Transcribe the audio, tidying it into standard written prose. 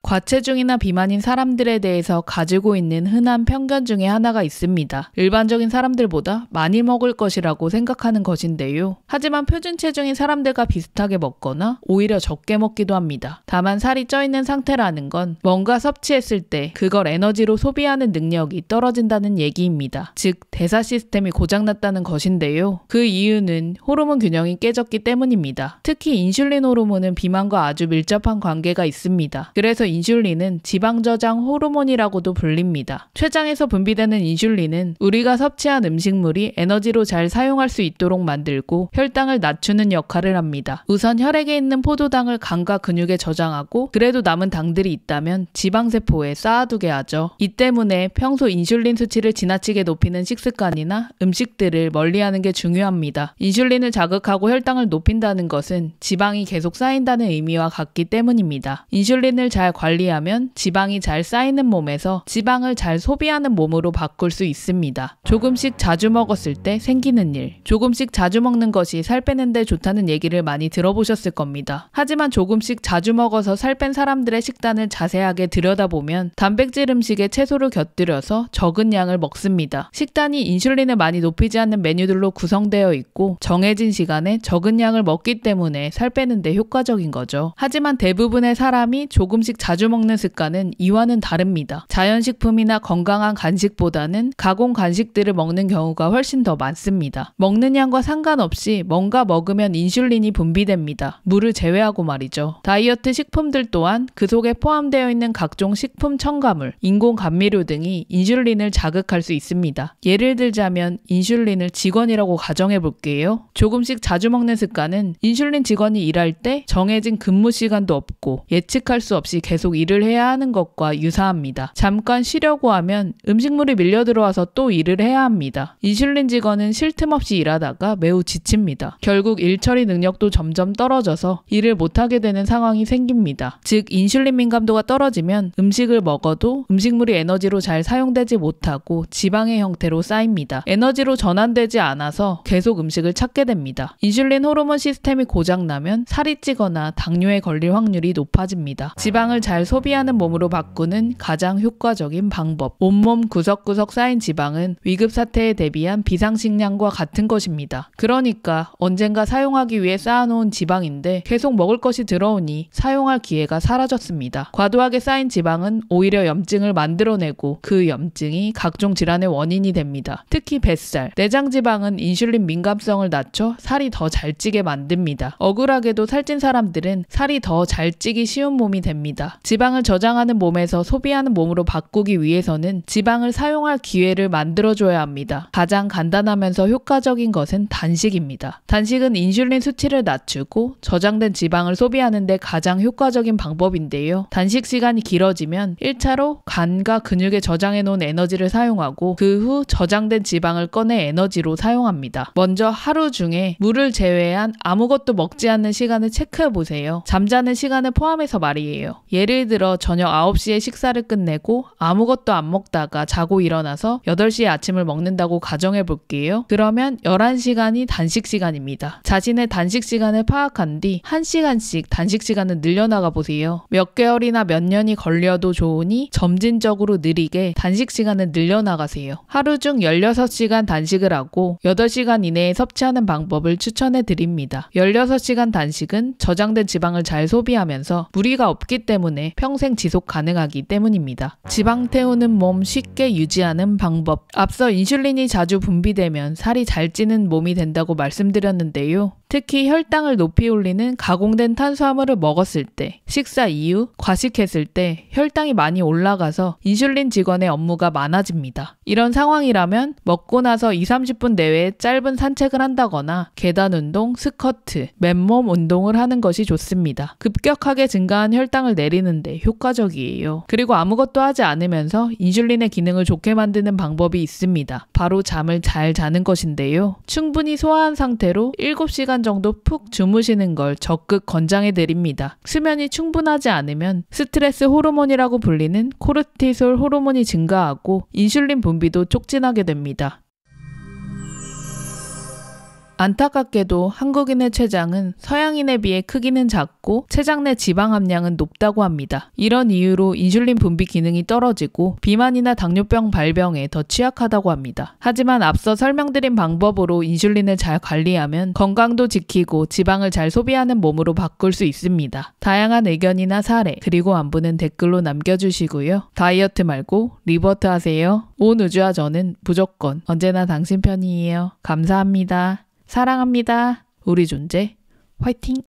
과체중이나 비만인 사람들에 대해서 가지고 있는 흔한 편견 중에 하나가 있습니다. 일반적인 사람들보다 많이 먹을 것이라고 생각하는 것인데요. 하지만 표준 체중인 사람들과 비슷하게 먹거나 오히려 적게 먹기도 합니다. 다만 살이 쪄 있는 상태라는 건 뭔가 섭취했을 때 그걸 에너지로 소비하는 능력이 떨어진다는 얘기입니다. 즉 대사 시스템이 고장났다는 것인데요. 그 이유는 호르몬 균형이 깨졌기 때문입니다. 특히 인슐린 호르몬은 비만과 아주 밀접한 관계가 있습니다. 그래서 인슐린은 지방 저장 호르몬이라고도 불립니다. 췌장에서 분비되는 인슐린은 우리가 섭취한 음식물이 에너지로 잘 사용할 수 있도록 만들고 혈당을 낮추는 역할을 합니다. 우선 혈액에 있는 포도당을 간과 근육에 저장하고 그래도 남은 당들이 있다면 지방세포에 쌓아두게 하죠. 이 때문에 평소 인슐린 수치를 지나치게 높이는 식습관이나 음식들을 멀리하는 게 중요합니다. 인슐린을 자극하고 혈당을 높인다는 것은 지방이 계속 쌓인다는 의미와 같기 때문입니다. 인슐린을 잘 관리하면 지방이 잘 쌓이는 몸에서 지방을 잘 소비하는 몸으로 바꿀 수 있습니다. 조금씩 자주 먹었을 때 생기는 일. 조금씩 자주 먹는 것이 살 빼는 데 좋다는 얘기를 많이 들어보셨을 겁니다. 하지만 조금씩 자주 먹어서 살 뺀 사람들의 식단을 자세하게 들여다보면 단백질 음식에 채소를 곁들여서 적은 양을 먹습니다. 식단이 인슐린을 많이 높이지 않는 메뉴들로 구성되어 있고 정해진 시간에 적은 양을 먹기 때문에 살 빼는 데 효과적인 거죠. 하지만 대부분의 사람이 조금씩 자주 먹는 습관은 이와는 다릅니다. 자연식품이나 건강한 간식보다는 가공 간식들을 먹는 경우가 훨씬 더 많습니다. 먹는 양과 상관없이 뭔가 먹으면 인슐린이 분비됩니다. 물을 제외하고 말이죠. 다이어트 식품들 또한 그 속에 포함되어 있는 각종 식품 첨가물, 인공 감미료 등이 인슐린을 자극할 수 있습니다. 예를 들자면 인슐린을 직원이라고 가정해 볼게요. 조금씩 자주 먹는 습관은 인슐린 직원이 일할 때 정해진 근무 시간도 없고 예측할 수 없이 계속 일을 해야 하는 것과 유사합니다. 잠깐 쉬려고 하면 음식물이 밀려 들어와서 또 일을 해야 합니다. 인슐린 직원은 쉴 틈 없이 일하다가 매우 지칩니다. 결국 일 처리 능력도 점점 떨어져서 일을 못하게 되는 상황이 생깁니다. 즉 인슐린 민감도가 떨어지면 음식을 먹어도 음식물이 에너지로 잘 사용되지 못하고 지방의 형태로 쌓입니다. 에너지로 전환되지 않아서 계속 음식을 찾게 됩니다. 인슐린 호르몬 시스템이 고장나면 살이 찌거나 당뇨에 걸릴 확률이 높아집니다. 지방을 잘 소비하는 몸으로 바꾸는 가장 효과적인 방법. 온몸 구석구석 쌓인 지방은 위급 사태에 대비한 비상식량과 같은 것입니다. 그러니까 언젠가 사용하기 위해 쌓아놓은 지방인데 계속 먹을 것이 들어오니 사용할 기회가 사라졌습니다. 과도하게 쌓인 지방은 오히려 염증을 만들어내고 그 염증이 각종 질환의 원인이 됩니다. 특히 뱃살, 내장 지방은 인슐린 민감성을 낮춰 살이 더 잘 찌게 만듭니다. 억울하게도 살찐 사람들은 살이 더 잘 찌기 쉬운 몸이 됩니다. 지방을 저장하는 몸에서 소비하는 몸으로 바꾸기 위해서는 지방을 사용할 기회를 만들어줘야 합니다. 가장 간단하면서 효과적인 것은 단식입니다. 단식은 인슐린 수치를 낮추고 저장된 지방을 소비하는 데 가장 효과적인 방법인데요. 단식 시간이 길어지면 1차로 간과 근육에 저장해 놓은 에너지를 사용하고 그 후 저장된 지방을 꺼내 에너지로 사용합니다. 먼저 하루 중에 물을 제외한 아무것도 먹지 않는 시간을 체크해 보세요. 잠자는 시간을 포함해서 말이에요. 예를 들어 저녁 9시에 식사를 끝내고 아무것도 안 먹다가 자고 일어나서 8시에 아침을 먹는다고 가정해 볼게요. 그러면 11시간이 단식 시간입니다. 자신의 단식 시간을 파악한 뒤 1시간씩 단식 시간을 늘려나가 보세요. 몇 개월이나 몇 년이 걸려도 좋으니 점진적으로 느리게 단식 시간을 늘려나가세요. 하루 중 16시간 단식을 하고 8시간 이내에 섭취하는 방법을 추천해 드립니다. 16시간 단식은 저장된 지방을 잘 소비하면서 무리가 없기 때문에 평생 지속 가능하기 때문입니다. 지방 태우는 몸 쉽게 유지하는 방법. 앞서 인슐린이 자주 분비되면 살이 잘 찌는 몸이 된다고 말씀드렸는데요. 특히 혈당을 높이 올리는 가공된 탄수화물을 먹었을 때, 식사 이후 과식했을 때 혈당이 많이 올라가서 인슐린 직원의 업무가 많아집니다. 이런 상황이라면 먹고 나서 20-30분 내외에 짧은 산책을 한다거나 계단 운동, 스쿼트, 맨몸 운동을 하는 것이 좋습니다. 급격하게 증가한 혈당을 내리는데 효과적이에요. 그리고 아무것도 하지 않으면서 인슐린의 기능을 좋게 만드는 방법이 있습니다. 바로 잠을 잘 자는 것인데요. 충분히 소화한 상태로 7시간 정도 푹 주무시는 걸 적극 권장해 드립니다. 수면이 충분하지 않으면 스트레스 호르몬이라고 불리는 코르티솔 호르몬이 증가하고 인슐린 분비도 촉진하게 됩니다. 안타깝게도 한국인의 췌장은 서양인에 비해 크기는 작고 췌장 내 지방 함량은 높다고 합니다. 이런 이유로 인슐린 분비 기능이 떨어지고 비만이나 당뇨병 발병에 더 취약하다고 합니다. 하지만 앞서 설명드린 방법으로 인슐린을 잘 관리하면 건강도 지키고 지방을 잘 소비하는 몸으로 바꿀 수 있습니다. 다양한 의견이나 사례 그리고 안부는 댓글로 남겨주시고요. 다이어트 말고 리버트 하세요. 온 우주와 저는 무조건 언제나 당신 편이에요. 감사합니다. 사랑합니다. 우리 존재 화이팅!